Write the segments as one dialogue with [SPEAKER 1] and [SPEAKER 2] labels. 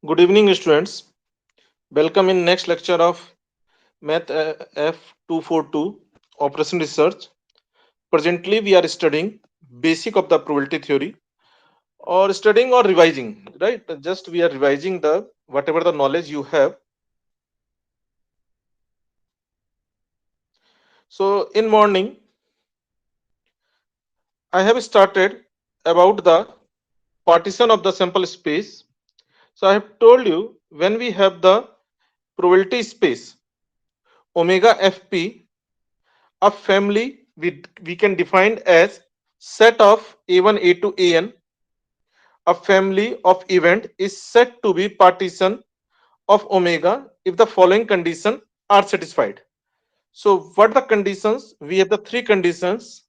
[SPEAKER 1] Good evening, students. Welcome in next lecture of Math F242 Operation Research. Presently, we are studying basic of the probability theory or studying or revising, right? Just we are revising the whatever the knowledge you have. So in morning, I have started about the partition of the sample space. So I have told you when we have the probability space omega fp, a family we can define as set of a1 a2 an. A family of event is said to be partition of omega if the following conditions are satisfied. So what are the conditions? We have the three conditions.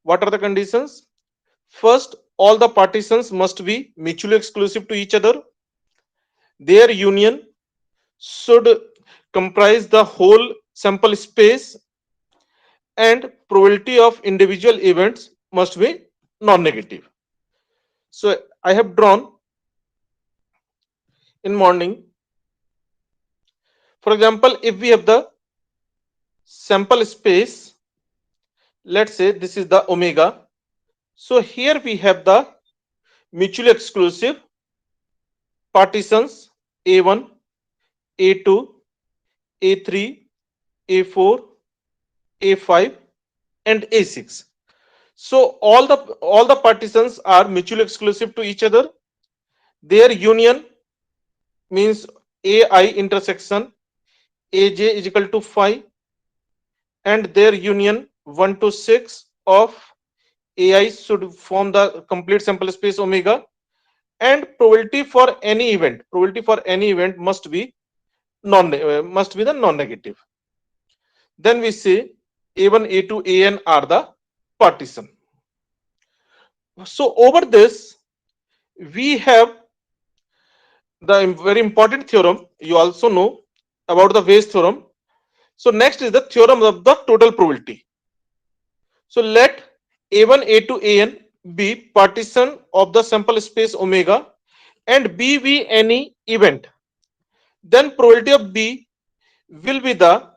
[SPEAKER 1] What are the conditions? First, all the partitions must be mutually exclusive to each other. Their union should comprise the whole sample space, and probability of individual events must be non-negative. So I have drawn in morning. For example, if we have the sample space, let's say this is the omega. So here we have the mutually exclusive partitions A1, A2, A3, A4, A5, and A6. So all the partitions are mutually exclusive to each other. Their union means AI intersection AJ is equal to phi, and their union 1 to 6 of AI should form the complete sample space omega, and probability for any event must be the non-negative. Then we say A1, A2, AN are the partition. So over this we have the very important theorem you also know about the Bayes theorem. So next is the theorem of the total probability. So let A1, A2, AN be partition of the sample space omega and B be any event. Then probability of B will be the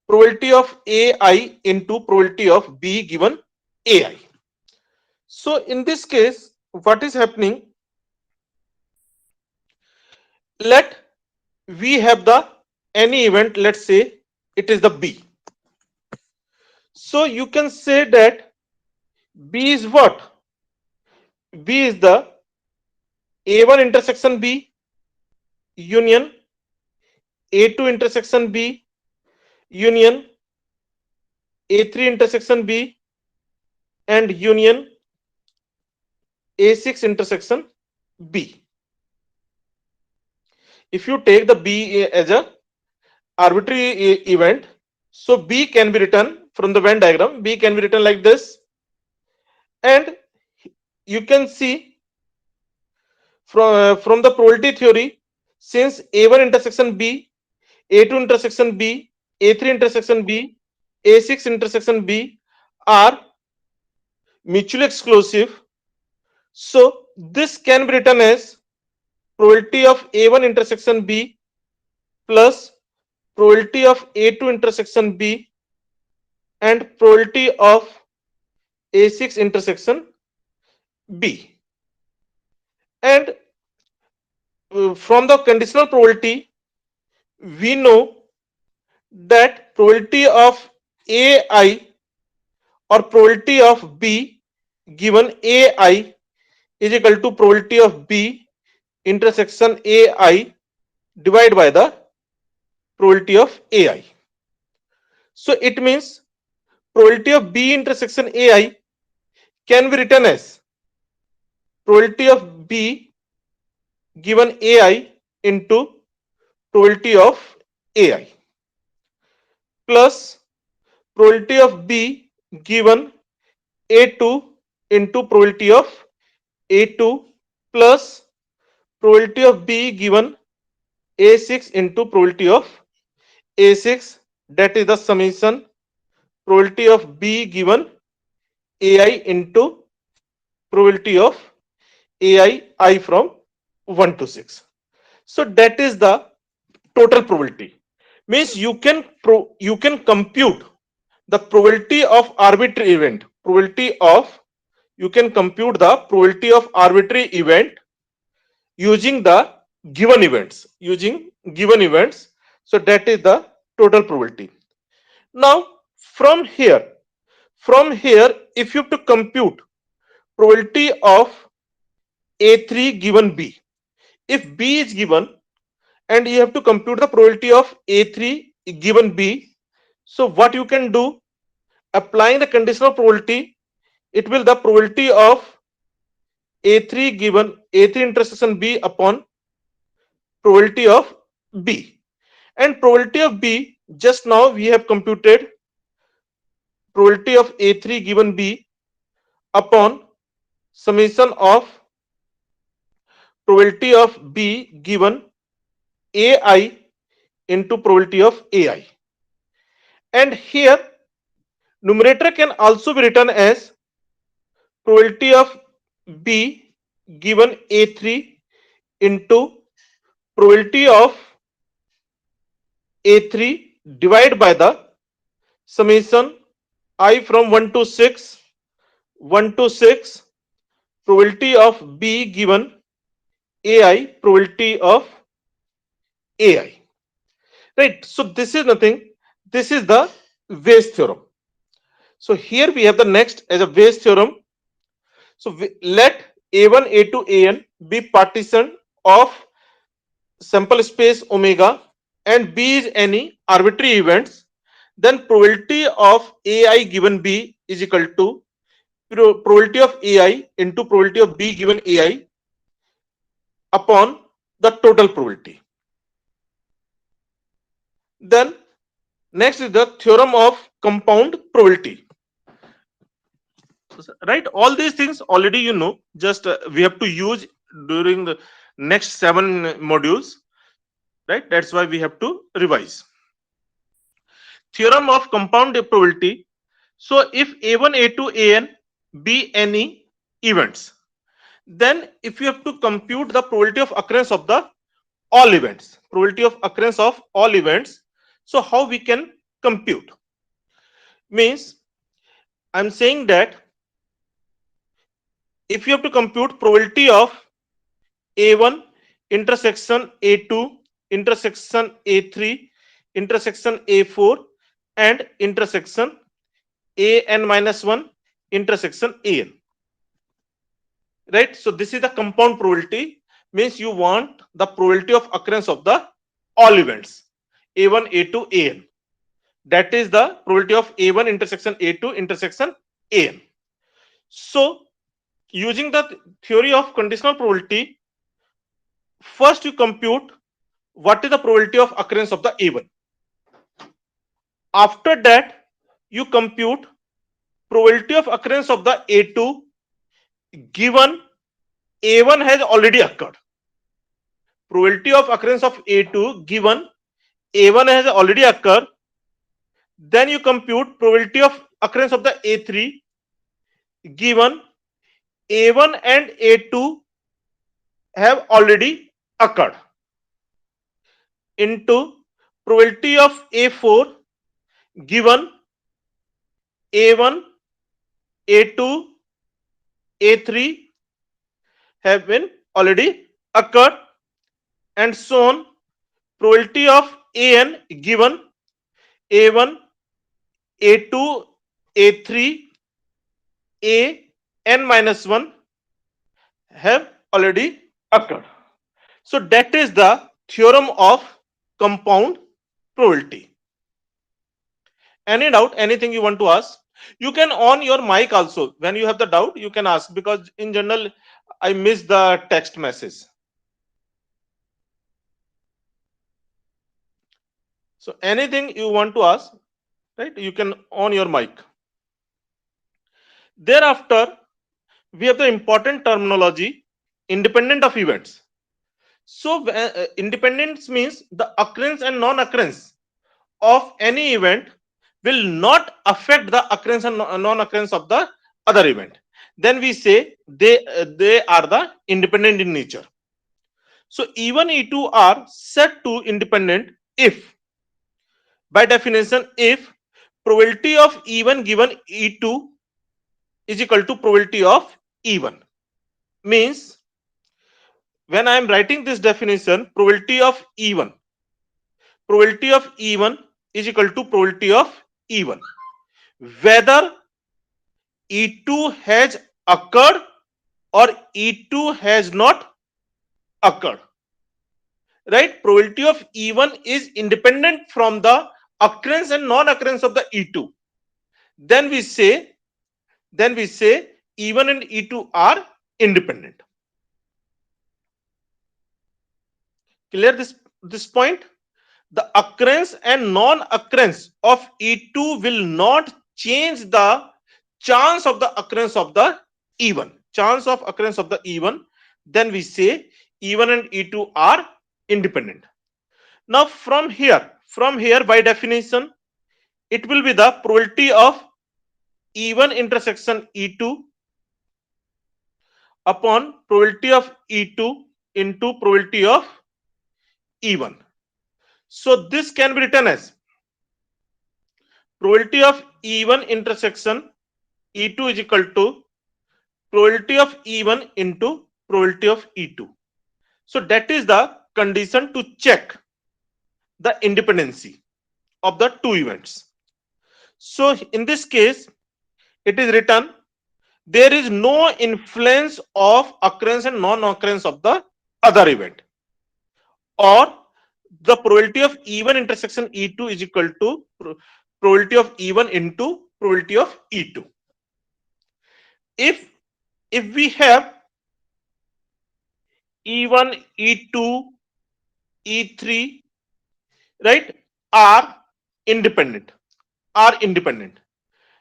[SPEAKER 1] probability of AI into probability of B given AI. So in this case, what is happening? Let we have the any event, let's say it is the B. So you can say that B is what? B is the A1 intersection B union A2 intersection B union A3 intersection B and union A6 intersection B. If you take the B as a arbitrary event, so B can be written from the Venn diagram. B can be written like this, and you can see from the probability theory, since A1 intersection B, A2 intersection B, A3 intersection B, A6 intersection B are mutually exclusive, so this can be written as probability of A1 intersection B plus probability of A2 intersection B and probability of A6 intersection B. And from the conditional probability, we know that probability of AI or probability of B given AI is equal to probability of B intersection AI divided by the probability of AI. So it means probability of B intersection AI can be written as probability of B given AI into probability of AI plus probability of B given A2 into probability of A2 plus probability of B given A6 into probability of A6, that is the summation probability of B given AI into probability of AI I from 1 to 6. So that is the total probability. Means you can compute the probability of arbitrary event. Probability of You can compute the probability of arbitrary event using the given events. So that is the total probability. Now from here, if you have to compute probability of a3 given b, if b is given and you have to compute the probability of a3 given b, so what you can do, applying the conditional probability, it will the probability of a3 given a3 intersection b upon probability of b, and probability of b, just now we have computed probability of a3 given b upon summation of probability of b given ai into probability of ai. And here numerator can also be written as probability of b given a3 into probability of a3 divided by the summation I from 1 to 6 probability of b given ai probability of ai, right? So this is nothing, this is the Bayes theorem. So here we have the next as a Bayes theorem. So let a1 a2 an be partition of sample space omega and b is any arbitrary events, then probability of ai given b is equal to probability of ai into probability of b given ai upon the total probability. Then next is the theorem of compound probability, right? All these things already you know, just we have to use during the next 7 modules, right? That's why we have to revise. Theorem of compound probability. So if a1 a2 an be any events, then if you have to compute the probability of occurrence of the all events, probability of occurrence of all events, so how we can compute? Means I'm saying that if you have to compute probability of a1 intersection a2 intersection a3 intersection a4 and intersection an minus 1 intersection an, right? So this is the compound probability, means you want the probability of occurrence of the all events a1 a2 an, that is the probability of a1 intersection a2 intersection an. So using the theory of conditional probability, first you compute what is the probability of occurrence of the a1. After that you compute probability of occurrence of the a2 given a1 has already occurred. Probability of occurrence of a2 given a1 has already occurred. Then you compute probability of occurrence of the a3 given a1 and a2 have already occurred into probability of a4 given a1 a2 a3 have been already occurred, and so on. Probability of an given a1 a2 a3 a n minus 1 have already occurred. So that is the theorem of compound probability. Any doubt, anything you want to ask? You can on your mic also. When you have the doubt, you can ask, because in general I miss the text message. So anything you want to ask, right? You can on your mic. Thereafter, we have the important terminology independent of events. So independence means the occurrence and non-occurrence of any event will not affect the occurrence and non-occurrence of the other event. Then we say they are the independent in nature. So E1, E2 are set to independent if, by definition, if probability of E1 given E2 is equal to probability of E1. Means when I am writing this definition, probability of E1 is equal to probability of E1. Whether E2 has occurred or E2 has not occurred. Right? Probability of E1 is independent from the occurrence and non-occurrence of the E2. Then we say E1 and E2 are independent. Clear this point? The occurrence and non-occurrence of E2 will not change the chance of the occurrence of the E1. Chance of occurrence of the E1. Then we say E1 and E2 are independent. Now from here by definition, it will be the probability of E1 intersection E2 upon probability of E2 into probability of E1. So this can be written as probability of E1 intersection E2 is equal to probability of E1 into probability of E2. So that is the condition to check the independency of the two events. So in this case, it is written there is no influence of occurrence and non-occurrence of the other event, or the probability of E1 intersection E2 is equal to probability of E1 into probability of E2. If we have E1, E2, E3, right, are independent,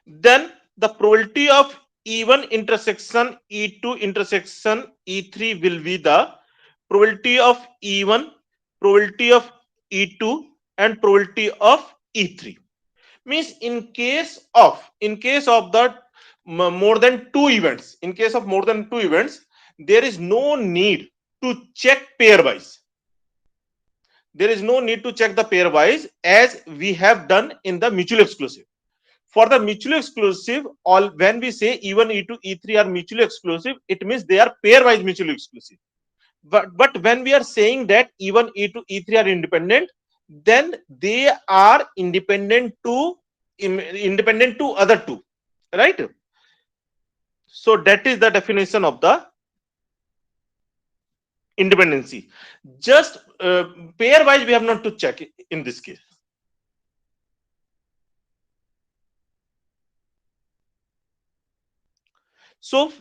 [SPEAKER 1] then the probability of E1 intersection E2 intersection E3 will be the probability of E1, probability of E2, and probability of E3. Means in case of the more than two events, there is no need to check pairwise. There is no need to check the pairwise as we have done in the mutually exclusive. For the mutually exclusive, all when we say E1, E2, E3 are mutually exclusive, it means they are pairwise mutually exclusive. But when we are saying that E1, E2, E3 are independent, then they are independent to other two, right? So that is the definition of the independency. Just pairwise we have not to check in this case. So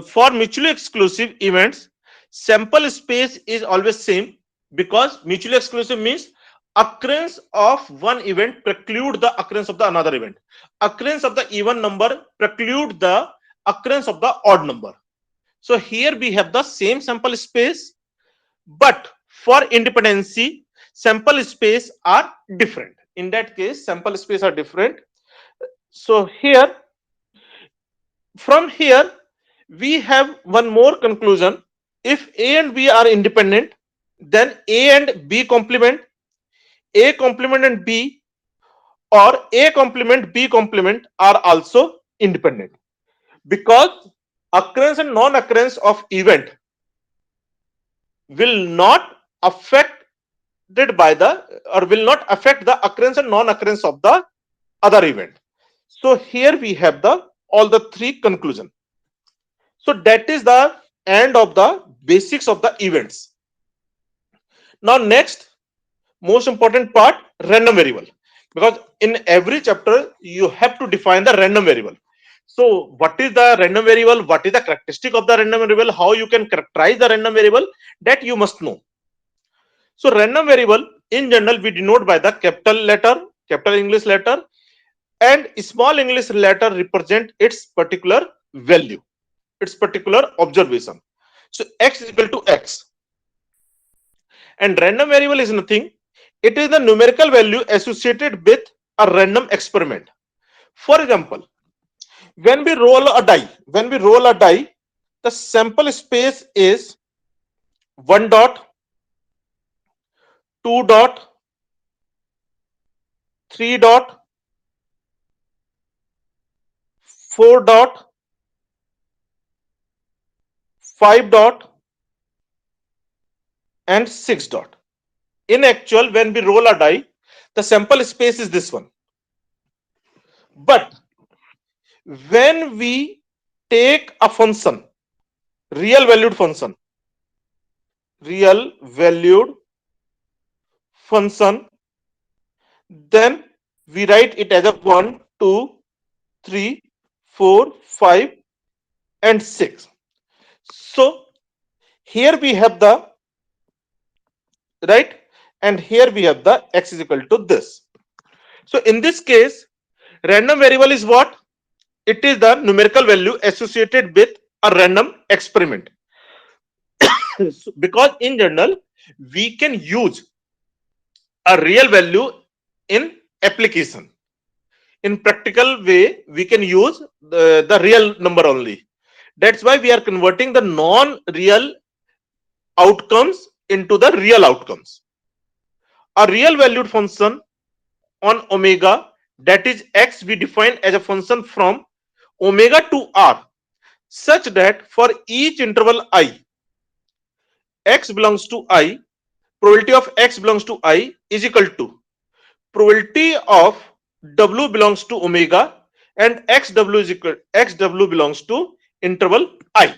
[SPEAKER 1] for mutually exclusive events, sample space is always same, because mutually exclusive means occurrence of one event preclude the occurrence of the another event. Occurrence of the even number preclude the occurrence of the odd number. So here we have the same sample space, but for independency, sample space are different. In that case, sample space are different. So here, from here, we have one more conclusion. If A and B are independent, then A and B complement, A complement and B, or A complement B complement are also independent, because occurrence and non-occurrence of event will not affected by the, or will not affect the occurrence and non-occurrence of the other event. So here we have the all the three conclusion. So that is the end of the basics of the events. Now next, most important part, random variable, because in every chapter you have to define the random variable. So what is the random variable, what is the characteristic of the random variable, how you can characterize the random variable, that you must know. So random variable in general we denote by the capital letter, capital English letter, and small English letter represent its particular value, its particular observation. So x is equal to x, and random variable is nothing, it is the numerical value associated with a random experiment. For example, when we roll a die, the sample space is 1 dot, 2 dot, 3 dot, 4 dot, 5 dot, and 6 dot. In actual, when we roll a die, the sample space is this one. But when we take a function, real valued function, then we write it as a 1, 2, 3, 4, 5, and 6. So here we have the right, and here we have the x is equal to this. So in this case, random variable is what? It is the numerical value associated with a random experiment. So, because in general, we can use a real value in application. In practical way, we can use the real number only. That's why we are converting the non-real outcomes into the real outcomes. A real valued function on omega, that is x, we define as a function from omega to r, such that for each interval I, x belongs to I, probability of x belongs to I is equal to probability of w belongs to omega and xw is equal xw belongs to interval I.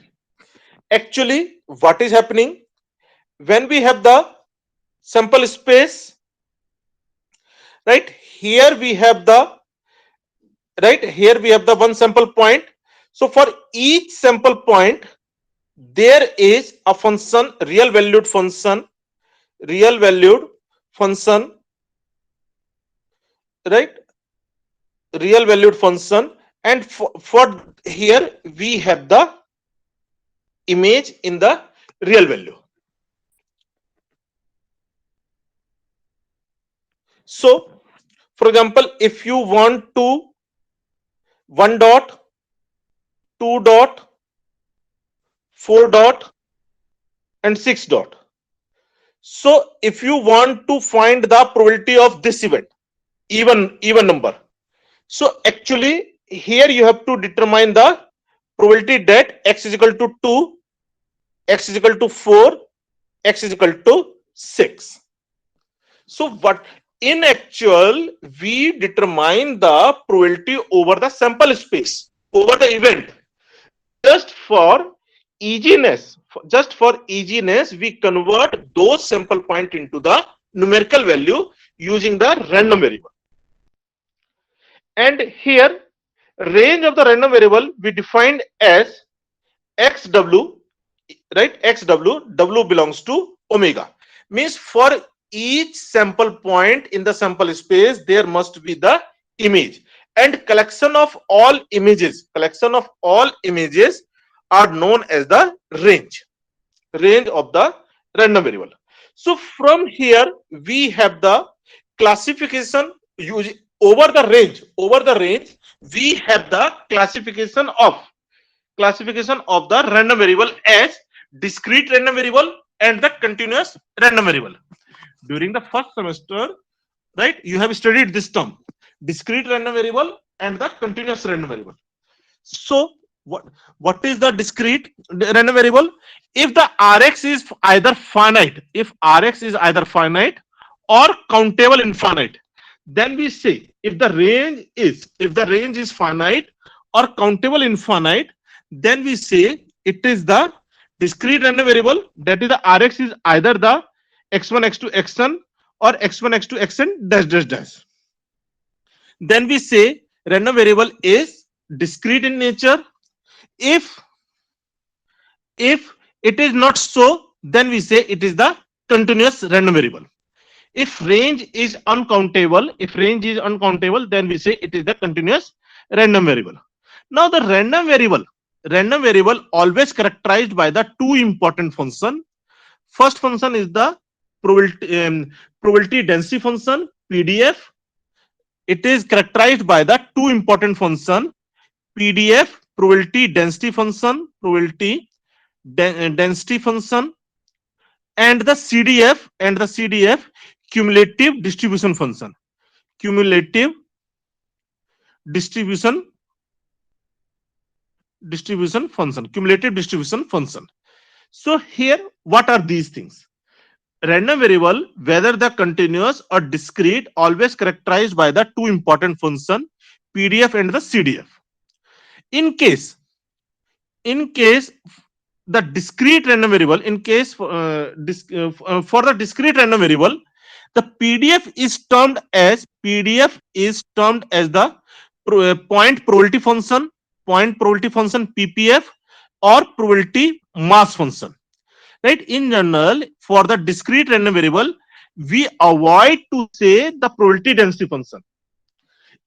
[SPEAKER 1] Actually, what is happening when we have the sample space, right? Here we have the one sample point. So for each sample point, there is a function, real valued function, right? Real valued function, and for here we have the image in the real value. So, for example, if you want to 1 dot, 2 dot, 4 dot, and 6 dot. So, if you want to find the probability of this event, even number. So, actually, here you have to determine the probability that x is equal to 2, x is equal to 4, x is equal to 6. So, what in actual we determine the probability over the sample space, over the event. Just for easiness, we convert those sample point into the numerical value using the random variable. And here, range of the random variable we defined as xw, right? Xw, w belongs to omega. Means for each sample point in the sample space, there must be the image. And collection of all images are known as the range of the random variable. So from here we have the classification using over the range. We have the classification of the random variable as discrete random variable and the continuous random variable. During the first semester, right, you have studied this term, discrete random variable and the continuous random variable. So what is the discrete random variable? If the Rx is either finite, or countable infinite, then we say if the range is finite or countable infinite, then we say it is the discrete random variable, that is the Rx is either the x1 x2 xn or x1 x2 xn dash dash dash. Then we say random variable is discrete in nature. If it is not so, then we say it is the continuous random variable. If range is uncountable, then we say it is the continuous random variable. Now the random variable always characterized by the two important function. First function is the probability density function, PDF. It is characterized by the two important function, PDF, probability density function, and the CDF cumulative distribution function. Cumulative distribution cumulative distribution function. So here, what are these things? Random variable, whether the continuous or discrete, always characterized by the two important function, PDF and the CDF. In case in case the discrete random variable, in case for the discrete random variable, the PDF is termed as the point probability function, PPF, or probability mass function. Right? In general, for the discrete random variable, we avoid to say the probability density function.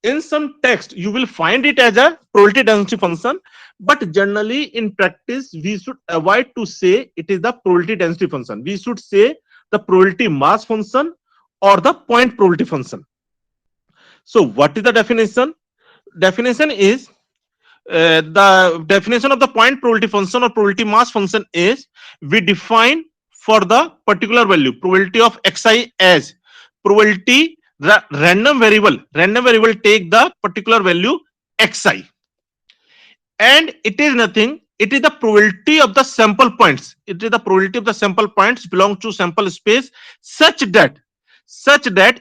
[SPEAKER 1] In some text you will find it as a probability density function, but generally in practice we should avoid to say it is the probability density function. We should say the probability mass function or the point probability function. So what is the definition? Definition is, the definition of the point probability function or probability mass function is, we define for the particular value probability of xi as probability random variable take the particular value xi, and it is nothing, it is the probability of the sample points, it is the probability of the sample points belong to sample space such that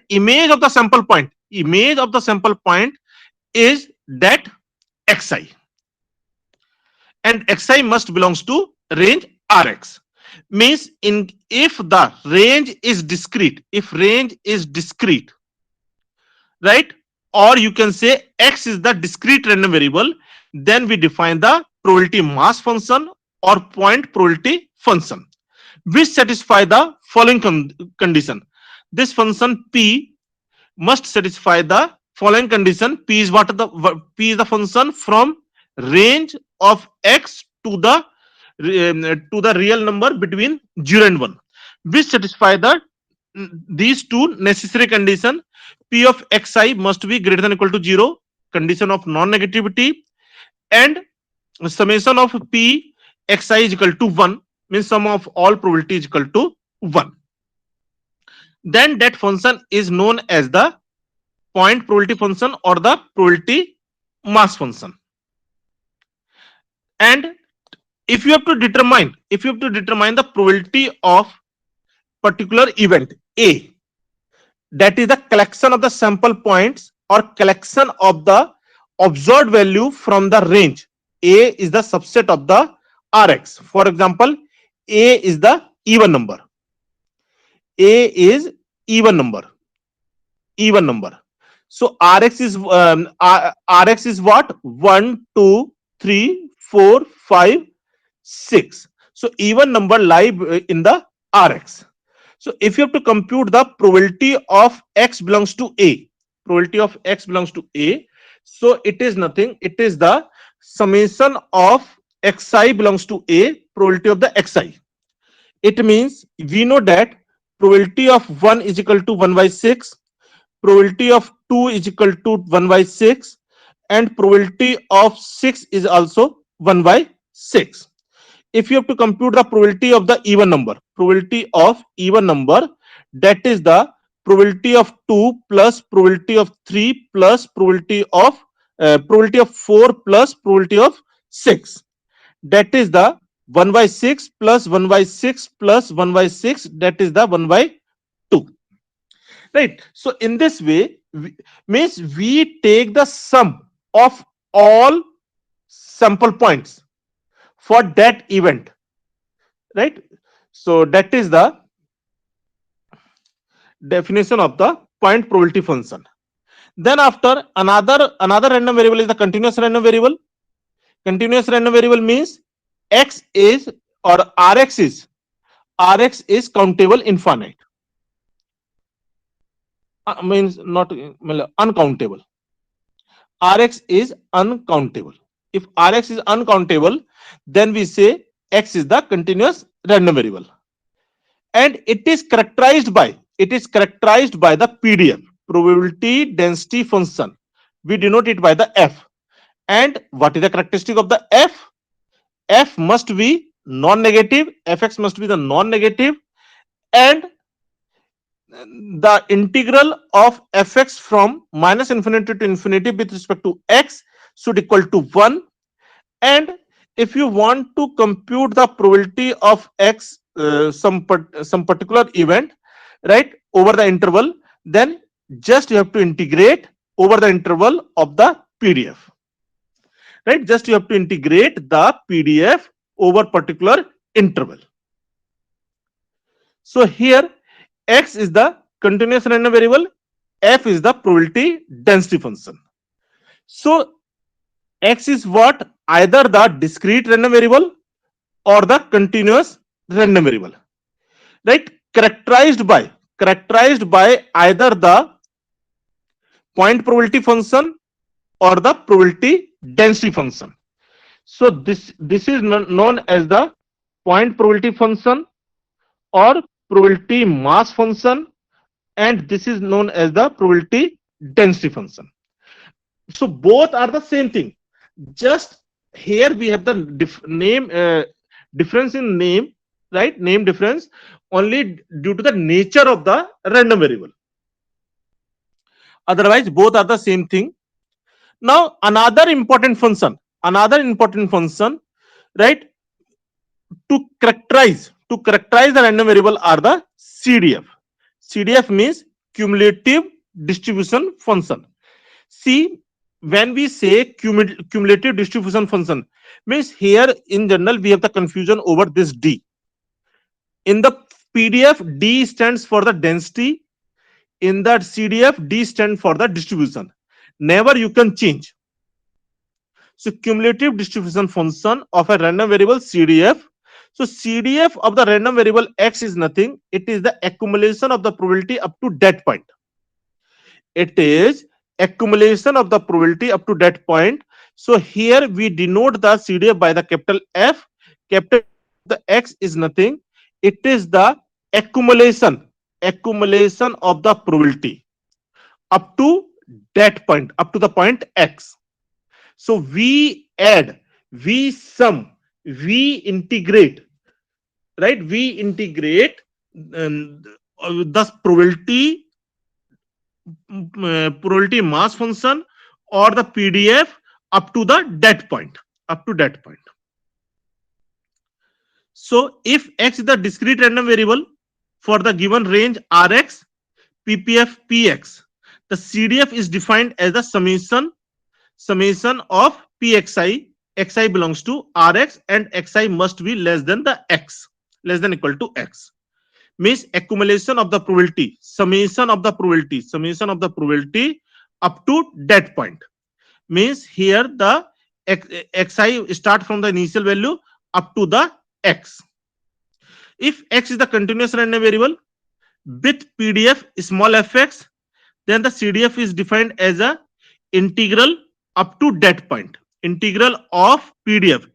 [SPEAKER 1] image of the sample point is that xi, and xi must belongs to range Rx. Means, in if the range is discrete, right, or you can say x is the discrete random variable, then we define the probability mass function or point probability function, which satisfy the following condition. This function p must satisfy the following condition. P is P is the function from range of x to the real number between 0 and 1, which satisfy these two necessary condition. P of xi must be greater than or equal to 0, condition of non-negativity, and summation of p xi is equal to 1, means sum of all probability is equal to 1. Then that function is known as the point probability function or the probability mass function. And if you have to determine the probability of particular event A, that is the collection of the sample points or collection of the observed value from the range. A is the subset of the Rx. For example, A is the even number. A is even number. So Rx is what? 1, 2, 3, 4, 5, 6. So even number lie in the Rx. So if you have to compute the probability of x belongs to A, so it is nothing, it is the summation of xi belongs to A, probability of the xi. It means we know that probability of 1 is equal to 1 by 6, probability of 2 is equal to 1 by 6, and probability of 6 is also 1 by 6. If you have to compute the probability of the even number, that is the probability of 2 plus probability of 3 plus probability of 4 plus probability of 6, that is the 1 by 6 plus 1 by 6 plus 1 by 6, that is the 1 by 2. Right? So in this way, means we take the sum of all sample points for that event, right? So that is the definition of the point probability function. Then after, another random variable is the continuous random variable. Continuous random variable means x is, or Rx is countable infinite. Means not uncountable. Rx is uncountable. If Rx is uncountable, then we say x is the continuous random variable, and it is characterized by the PDF, probability density function. We denote it by the f. And what is the characteristic of the f? F must be non-negative. Fx must be the non-negative, and the integral of fx from minus infinity to infinity with respect to x should equal to 1. And if you want to compute the probability of x, some particular event, right, over the interval, then just you have to integrate over the interval of the pdf, right? Just you have to integrate the pdf over particular interval. So here x is the continuous random variable, f is the probability density function. So x is what? Either the discrete random variable or the continuous random variable, right? Characterized by either the point probability function or the probability density function. So this is known as the point probability function or probability mass function, and this is known as the probability density function. So both are the same thing. Just here we have the difference in name, right? Name difference only due to the nature of the random variable. Otherwise, both are the same thing. Now, another important function, right? To characterize the random variable are the CDF. CDF means cumulative distribution function. See, when we say cumulative distribution function, means here in general we have the confusion over this D. In the PDF, D stands for the density. In that CDF, D stands for the distribution. Never you can change. So cumulative distribution function of a random variable CDF. So CDF of the random variable x is nothing. It is the accumulation of the probability up to that point. It is accumulation of the probability up to that point. So here we denote the CDF by the capital F. Capital the x is nothing. It is the accumulation of the probability up to that point, up to the point x. So we add, we sum, we integrate, right? We integrate the probability mass function or the PDF up to the that point, up to that point. So if x is the discrete random variable for the given range Rx, PPF, Px, the CDF is defined as the summation of Pxi. Xi belongs to Rx and Xi must be less than the x, less than equal to x. Means accumulation of the probability, summation of the probability up to that point. Means here the xi start from the initial value up to the x. If x is the continuous random variable with PDF small fx, then the CDF is defined as a integral up to that point. Integral of PDF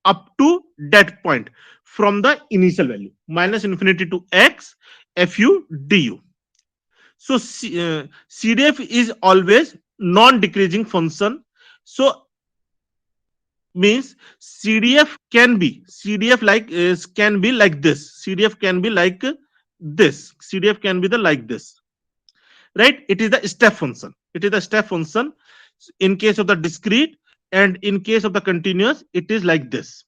[SPEAKER 1] up to that point from the initial value minus infinity to x fu du. So CDF is always non-decreasing function. So means CDF can be can be like this. CDF can be like this. CDF can be the like this, right? It is the step function. It is the step function in case of the discrete, and in case of the continuous, it is like this.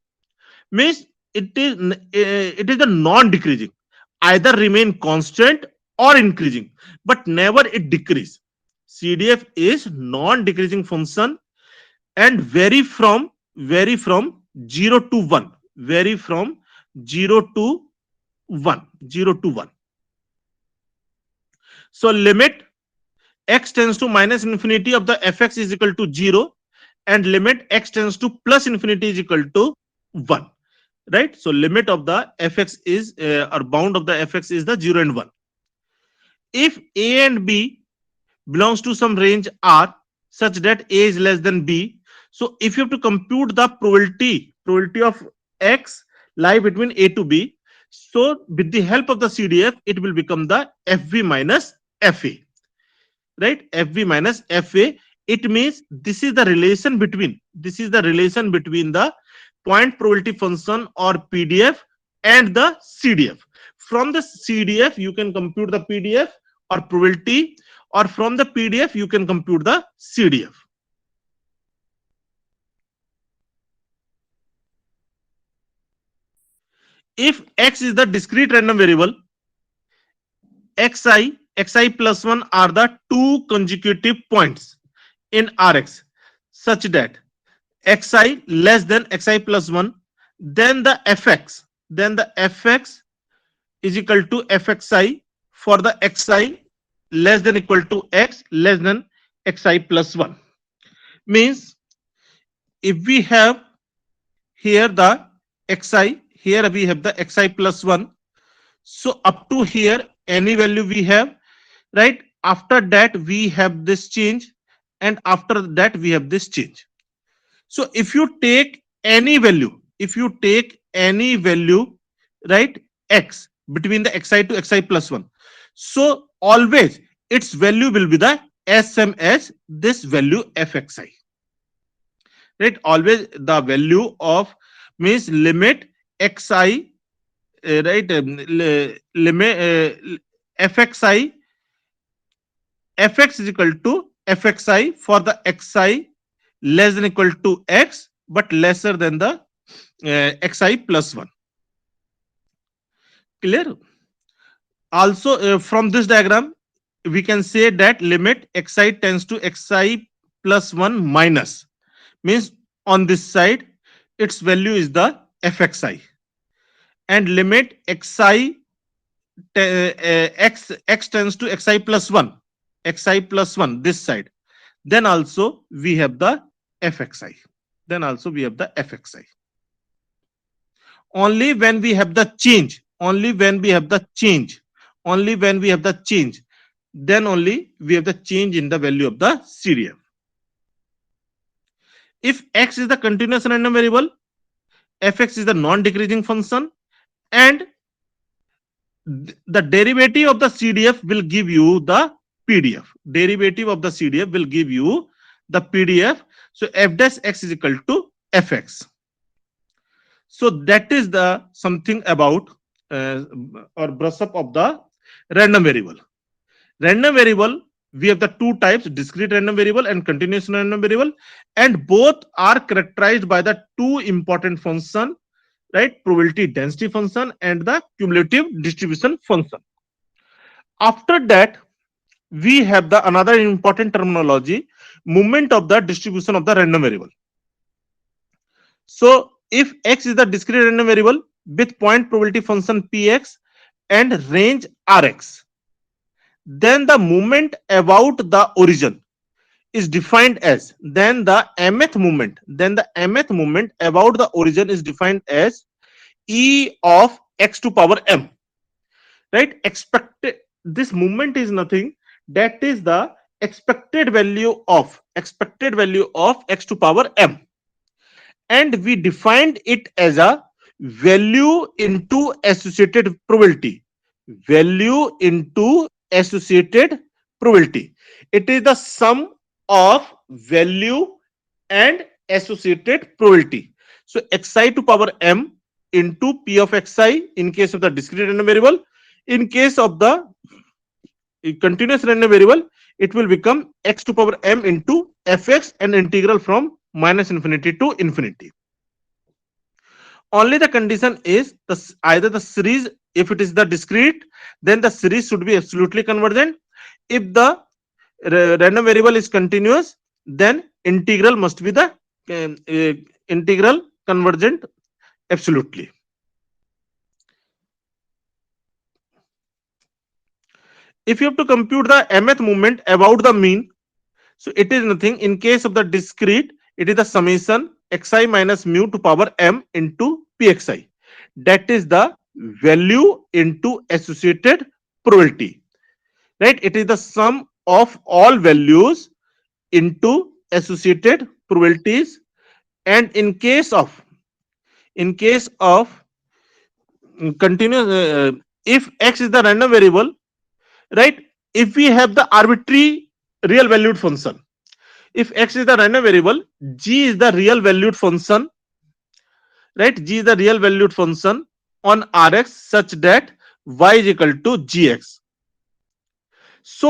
[SPEAKER 1] Means it is the non-decreasing, either remain constant or increasing, but never it decrease. CDF is non-decreasing function and vary from 0 to 1, vary from 0 to 1. So limit x tends to minus infinity of the fx is equal to 0 and limit x tends to plus infinity is equal to 1, right? So limit of the fx is or bound of the fx is the 0 and 1. If a and b belongs to some range r such that a is less than b, so if you have to compute the probability of x lie between a to b, so with the help of the CDF it will become the fv minus fa, right? Fv minus fa. It means this is the relation between the point probability function or PDF and the CDF. From the CDF, you can compute the PDF or probability, or from the PDF, you can compute the CDF. If X is the discrete random variable, xi plus 1 are the two consecutive points in Rx such that xi less than xi plus 1, then the fx is equal to fxi for the xi less than equal to x less than xi plus 1. Means if we have here the xi, here we have the xi plus 1, so up to here any value we have, right? After that we have this change, and after that we have this change. So if you take any value, right, x between the xi to xi plus 1, so always its value will be the same as this value fxi, right? Always the value of, means limit xi, right, limit fxi, fx is equal to fxi for the xi less than equal to x but lesser than the xi plus 1. Clear? Also from this diagram we can say that limit xi tends to xi plus 1 minus, means on this side its value is the fxi, and limit xi x tends to xi plus 1, this side, then also we have the fxi, only when we have the change, then only we have the change in the value of the CDF. If x is the continuous random variable, fx is the non-decreasing function, and the derivative of the CDF will give you the PDF. So f dash x is equal to fx. So that is the something about or brush up of the random variable. We have the two types, discrete random variable and continuous random variable, and both are characterized by the two important function, right? Probability density function and the cumulative distribution function. After that we have the another important terminology, moment of the distribution of the random variable. So if x is the discrete random variable with point probability function px and range rx, then the moment about the origin is defined as, then the mth moment about the origin is defined as e of x to power m, right? Expected, this moment is nothing, that is the expected value of x to power m, and we defined it as a value into associated probability. It is the sum of value and associated probability. So xi to power m into p of xi in case of the discrete random variable. In case of the continuous random variable, it will become x to power m into fx and integral from minus infinity to infinity. Only the condition is either the series, if it is the discrete, then the series should be absolutely convergent. If the random variable is continuous, then integral must be the integral convergent absolutely. If you have to compute the mth moment about the mean, so it is nothing. In case of the discrete, it is the summation xi minus mu to power m into pxi. That is the value into associated probability, right? It is the sum of all values into associated probabilities. And in case of continuous, if x is the random variable, right? If we have the arbitrary real valued function, if x is the random variable, g is the real valued function, right? G is the real valued function on Rx such that y is equal to gx. So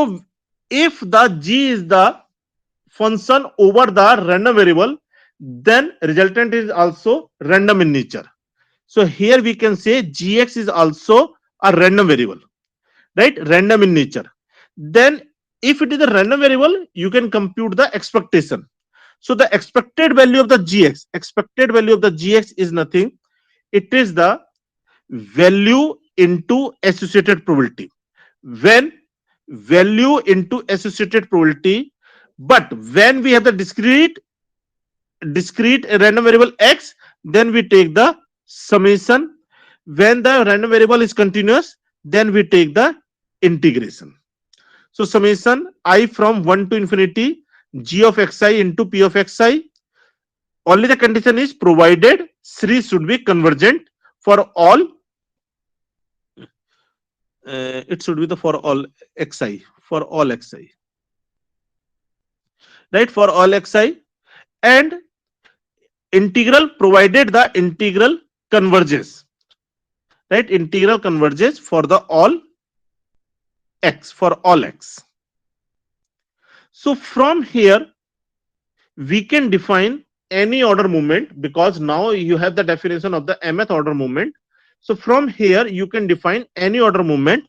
[SPEAKER 1] if the g is the function over the random variable, then resultant is also random in nature. So here we can say gx is also a random variable, right? Random in nature. Then if it is a random variable, you can compute the expectation. So the expected value of the gx is nothing. It is the value into associated probability. When value into associated probability, but when we have the discrete random variable x, then we take the summation. When the random variable is continuous, then we take the integration. So summation I from 1 to infinity g of xi into p of xi. Only the condition is provided series should be convergent for all. It should be the for all xi, for all xi, right? For all xi, and integral provided the integral converges, right? Integral converges for the all x, for all x. So from here we can define any order movement, because now you have the definition of the mth order movement. So from here you can define any order movement.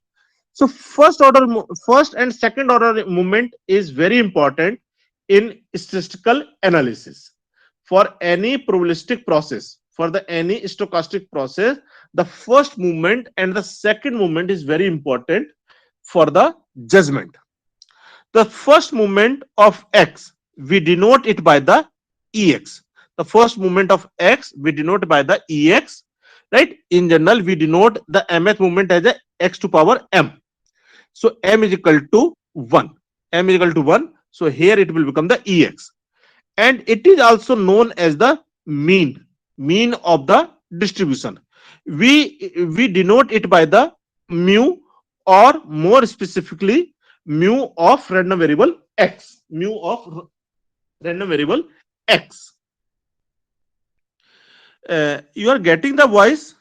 [SPEAKER 1] So first and second order movement is very important in statistical analysis. For any probabilistic process, for the any stochastic process, the first movement and the second movement is very important for the judgment. The first movement of x, we denote it by the ex. The first movement of x we denote by the ex, right? In general we denote the mth movement as a x to power m. So m is equal to 1. M is equal to 1. So here it will become the ex. And it is also known as the mean of the distribution. We denote it by the mu, or more specifically mu of random variable x. Mu of random variable x. You are getting the voice?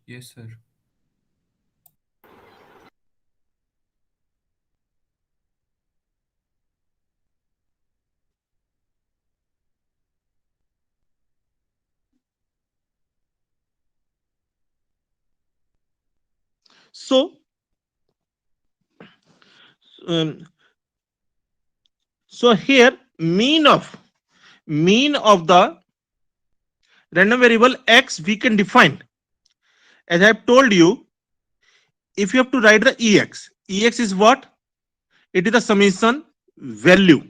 [SPEAKER 2] Yes, sir.
[SPEAKER 1] So um, so here mean of the random variable x we can define, as I have told you. If you have to write the ex is what? It is the summation value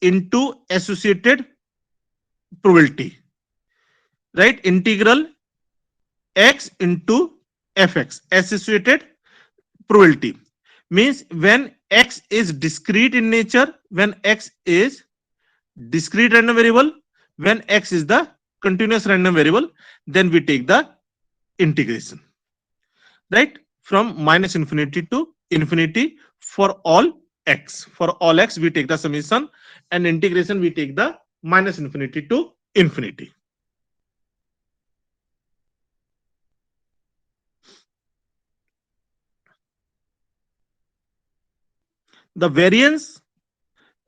[SPEAKER 1] into associated probability, right? Integral x into fx, associated probability. Means when x is discrete in nature, when x is discrete random variable, when x is the continuous random variable, then we take the integration, right? From minus infinity to infinity for all x. For all x we take the summation, and integration we take the minus infinity to infinity. The variance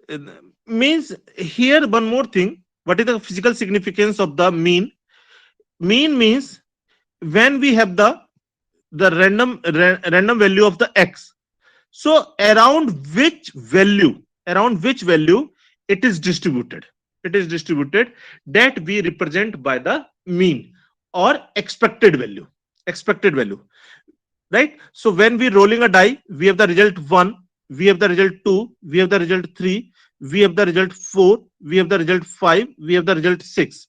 [SPEAKER 1] uh, means, here one more thing, what is the physical significance of the mean means when we have the random value of the x, so around which value it is distributed, that we represent by the mean or expected value, right? So when we rolling a die, we have the result 1, we have the result 2, we have the result 3, we have the result 4, we have the result 5, we have the result 6.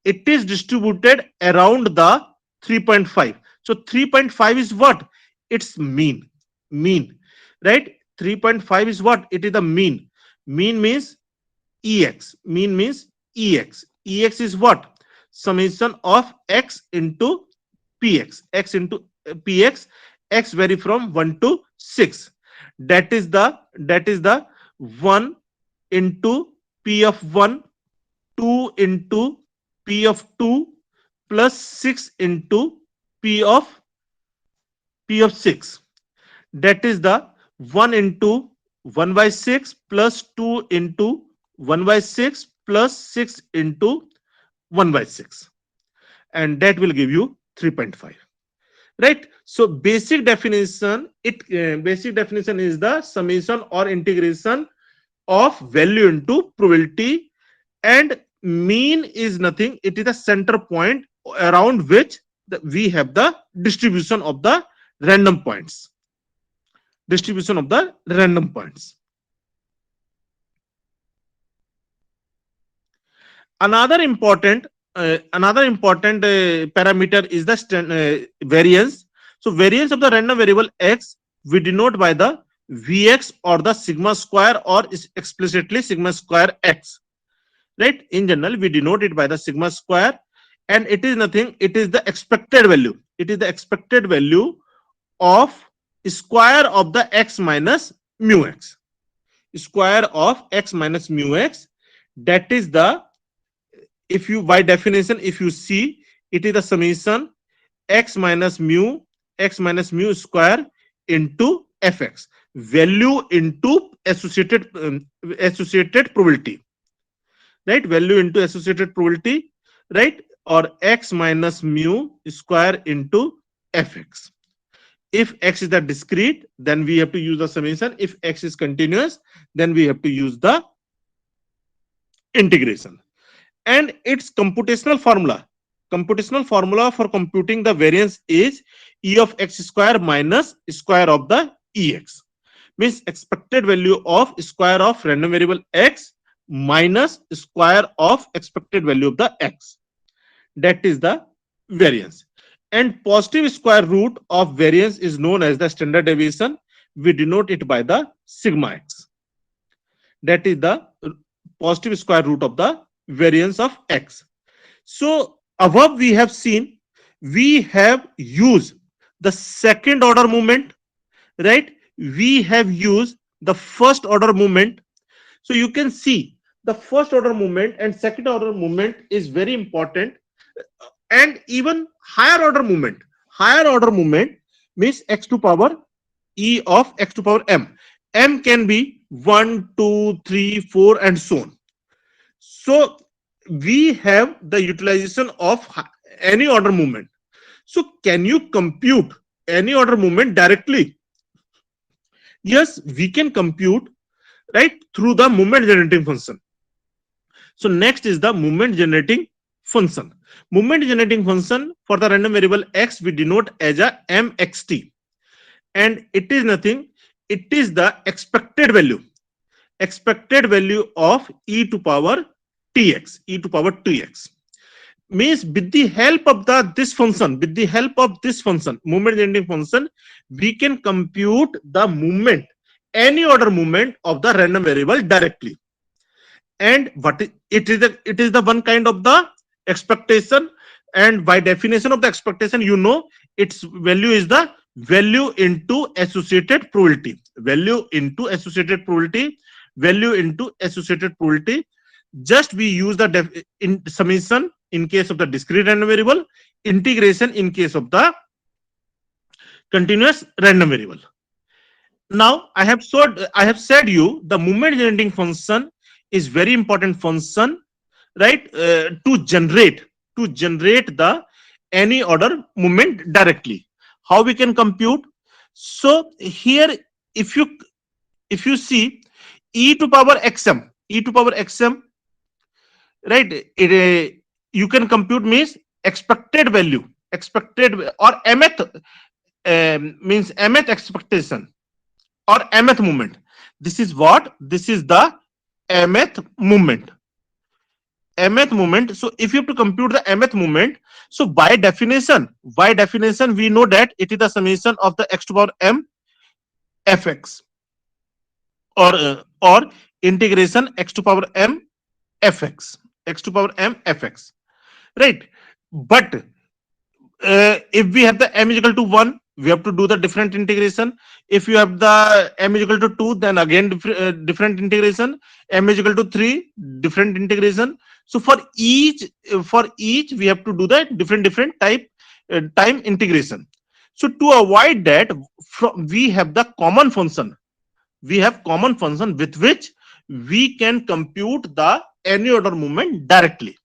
[SPEAKER 1] It is distributed around the 3.5. So 3.5 is what? It's mean, right? 3.5 is what? It is the mean means ex is what? Summation of x into px, x into px. X vary from 1 to 6. That is the 1 into P of 1, 2 into P of 2 plus 6 into P of 6. That is the 1 into 1 by 6 plus 2 into 1 by 6 plus 6 into 1 by 6, and that will give you 3.5. Right, so basic definition is the summation or integration of value into probability, and mean is nothing, it is the center point around which we have the distribution of the random points. Distribution of the random points. Another important parameter is the variance. So variance of the random variable x we denote by the Vx or the sigma square, or is explicitly sigma square x. Right, in general we denote it by the sigma square, and it is nothing, it is the expected value, it is the expected value of square of the x minus mu x, square of x minus mu x. That is the, if you by definition if you see, it is the summation x minus mu square into fx, value into associated probability, right, value into associated probability, right, or x minus mu square into fx. If x is the discrete, then we have to use the summation. If x is continuous, then we have to use the integration. And its computational formula for computing the variance is e of x square minus square of the ex, means expected value of square of random variable x minus square of expected value of the x. That is the variance. And positive square root of variance is known as the standard deviation. We denote it by the sigma x. That is the positive square root of the variance of x. So above we have seen, we have used the second order movement, right? We have used the first order movement. So you can see the first order movement and second order movement is very important, and even higher order movement means x to power e of x to power m can be 1 2 3 4 and so on. So we have the utilization of any order movement. So can you compute any order movement directly? Yes, we can compute, right, through the movement generating function. So next is the movement generating function. Movement generating function for the random variable x we denote as a mxt, and it is nothing, it is the expected value of e to power tx, e to power 2x. Means with the help of this function, movement generating function, we can compute the movement, any order movement of the random variable directly. And what it is the one kind of the expectation, and by definition of the expectation, you know, its value is the value into associated probability, just we use the summation in case of the discrete random variable, integration in case of the continuous random variable. Now I have said you the movement generating function is very important function, right, to generate the any order movement directly. How we can compute? So here, if you see e to power xm, right, you can compute means expected value, or mth, means mth expectation or mth movement. This is what? This is the mth movement. So if you have to compute the mth movement, so by definition we know that it is the summation of the x to power m fx, or integration x to power m fx, right? But if we have the m is equal to 1, we have to do the different integration. If you have the m is equal to 2, then again different integration. M is equal to 3, different integration. So for each we have to do the different type time integration. So to avoid that, we have the common function. We have common function with which we can compute the any order movement directly.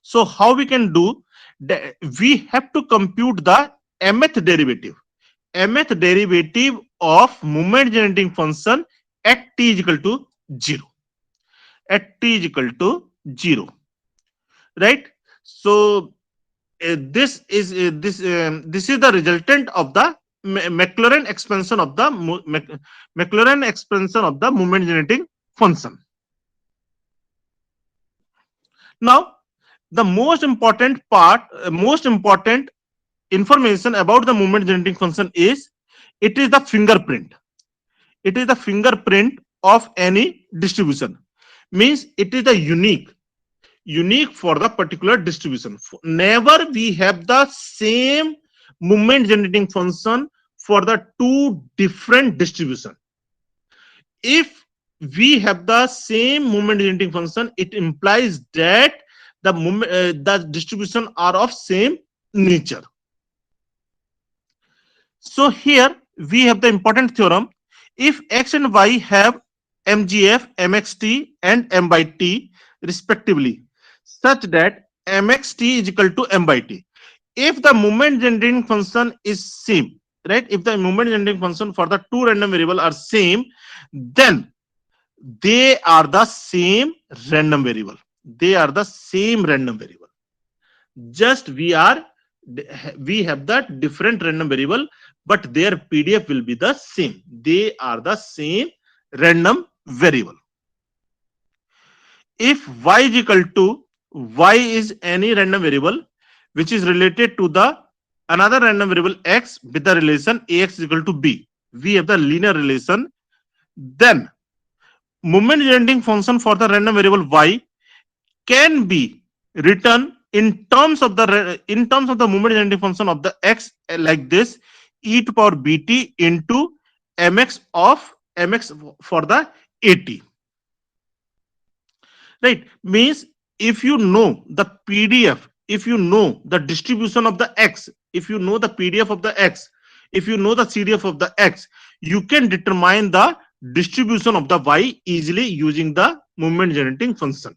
[SPEAKER 1] So how we can do that? We have to compute the mth derivative. Mth derivative of moment generating function at t is equal to 0. At t is equal to 0. Right? So this is the resultant of the Maclaurin expansion of the Maclaurin expansion of the moment generating function. Now, the most important information about the moment generating function is it is the fingerprint. It is the fingerprint of any distribution. Means it is the unique for the particular distribution. Never we have the same moment generating function for the two different distribution. If we have the same moment generating function, it implies that the distribution are of same nature. So here we have the important theorem. If x and y have mgf, mxt and m by t respectively, such that mxt is equal to m by t. If the moment generating function is same, right? If the moment generating function for the two random variable are same, then they are the same random variable. They are the same random variable. Just we have the different random variable, but their PDF will be the same. They are the same random variable. If y is equal to y is any random variable which is related to the another random variable x with the relation ax is equal to b, we have the linear relation. Then moment generating function for the random variable y can be written in terms of the moment generating function of the x like this: e to power bt into mx of mx for the at. Right? Means if you know the PDF, if you know the distribution of the x, if you know the PDF of the x, if you know the CDF of the x, you can determine the distribution of the y easily using the moment generating function.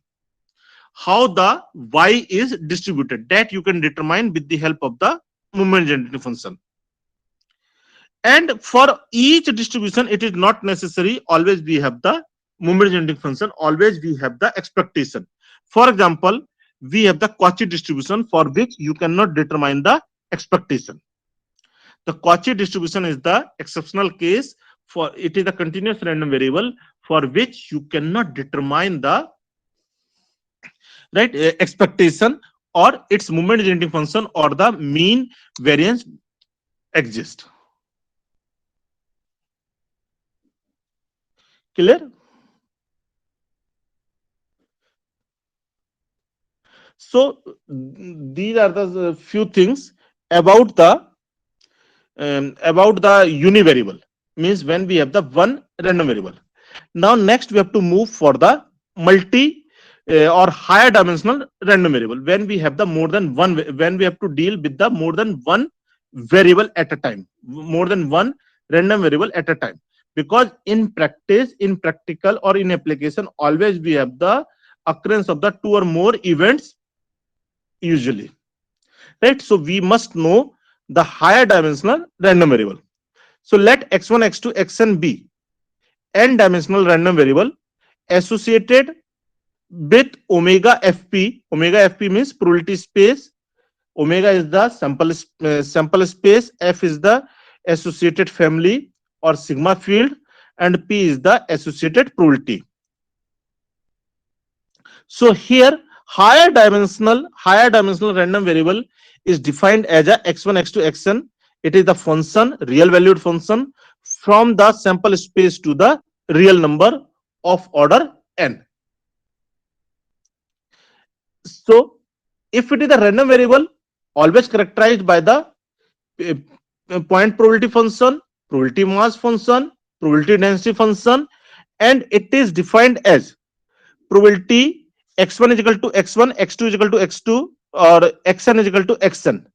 [SPEAKER 1] How the y is distributed, that you can determine with the help of the moment generating function. And for each distribution, it is not necessary always we have the moment generating function, always we have the expectation. For example, we have the Cauchy distribution for which you cannot determine the expectation. The Cauchy distribution is the exceptional case. For it is a continuous random variable for which you cannot determine the right expectation or its moment generating function or the mean variance exist. Clear? So these are the few things about the univariable. Means when we have the one random variable. Now next we have to move for the multi or higher dimensional random variable. When we have the more than one, when we have to deal with the more than one variable at a time, more than one random variable at a time. Because in practice, in practical or in application, always we have the occurrence of the two or more events usually. Right? So we must know the higher dimensional random variable. So let x1, x2, xn be n dimensional random variable associated with omega fp. Omega fp means probability space. Omega is the sample space, f is the associated family or sigma field, and p is the associated probability. So here higher dimensional random variable is defined as a x1, x2, xn. It is the function, real valued function from the sample space to the real number of order n. So if it is a random variable, always characterized by the uh, point probability function, probability mass function, probability density function, and it is defined as probability x1 is equal to x1, x2 is equal to x2, or xn is equal to xn.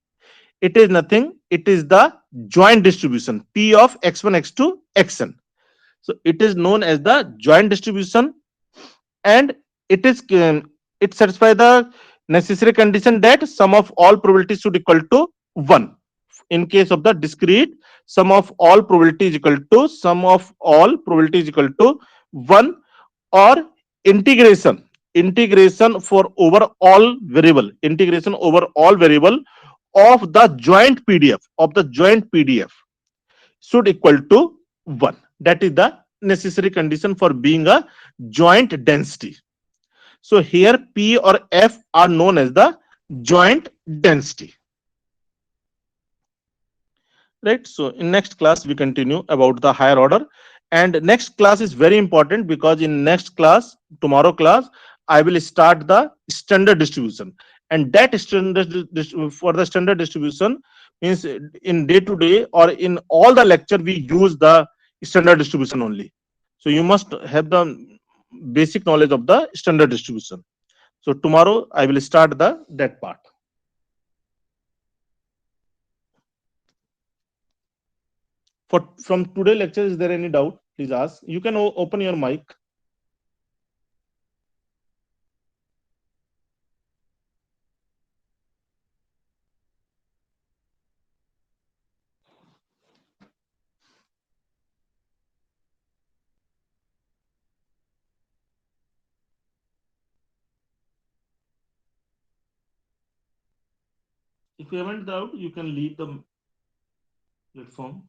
[SPEAKER 1] It is nothing, it is the joint distribution p of x1, x2, xn. So it is known as the joint distribution, and it is it satisfies the necessary condition that sum of all probabilities should equal to 1. In case of the discrete, sum of all probability is equal to sum of all probability is equal to 1, or integration for over all variable, integration over all variable of the joint pdf should equal to 1. That is the necessary condition for being a joint density. So here P or F are known as the joint density. Right. So in next class we continue about the higher order, and next class is very important because in next class, tomorrow class, I will start the standard distribution, and that for the standard distribution means in day to day or in all the lecture we use the standard distribution only. So you must have the basic knowledge of the standard distribution. So tomorrow I will start the that part. For from today lecture, is there any doubt? Please ask. You can open your mic. If you haven't doubt, you can leave the platform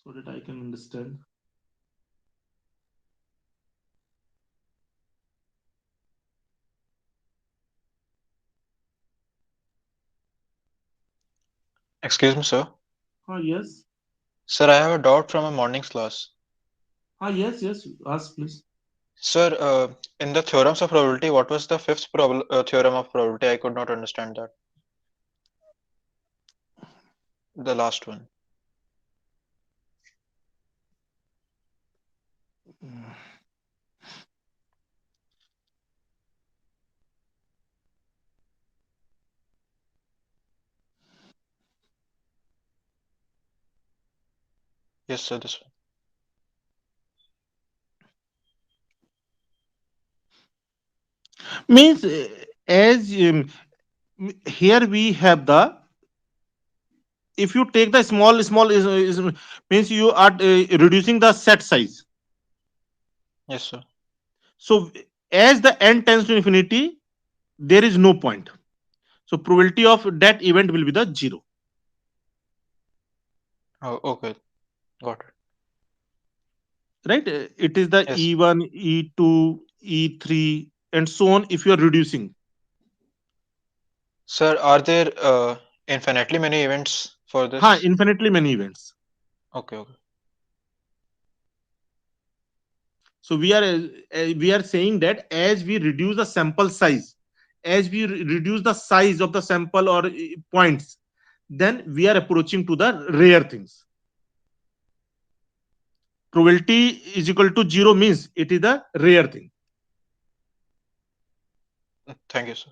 [SPEAKER 1] so that I can understand.
[SPEAKER 3] Excuse me, sir.
[SPEAKER 1] Yes.
[SPEAKER 3] Sir, I have a doubt from a morning's class.
[SPEAKER 1] Yes. Ask please.
[SPEAKER 3] Sir, in the theorems of probability, what was the fifth theorem of probability? I could not understand that. The last one. Yes, sir, this one.
[SPEAKER 1] Means as here we have the, if you take the small is means you are reducing the set size.
[SPEAKER 3] Yes, sir.
[SPEAKER 1] So as the n tends to infinity, there is no point. So probability of that event will be the 0.
[SPEAKER 3] Oh, okay. Got it.
[SPEAKER 1] Right. It is the
[SPEAKER 3] Yes.
[SPEAKER 1] E1, E2, E3, and so on if you are reducing.
[SPEAKER 3] Sir, are there infinitely many events for this?
[SPEAKER 1] Infinitely many events.
[SPEAKER 3] Okay, okay.
[SPEAKER 1] So we are saying that as we reduce the sample size, as we reduce the size of the sample or points, then we are approaching to the rare things. Probability is equal to 0 means it is a rare thing.
[SPEAKER 3] Thank you, sir.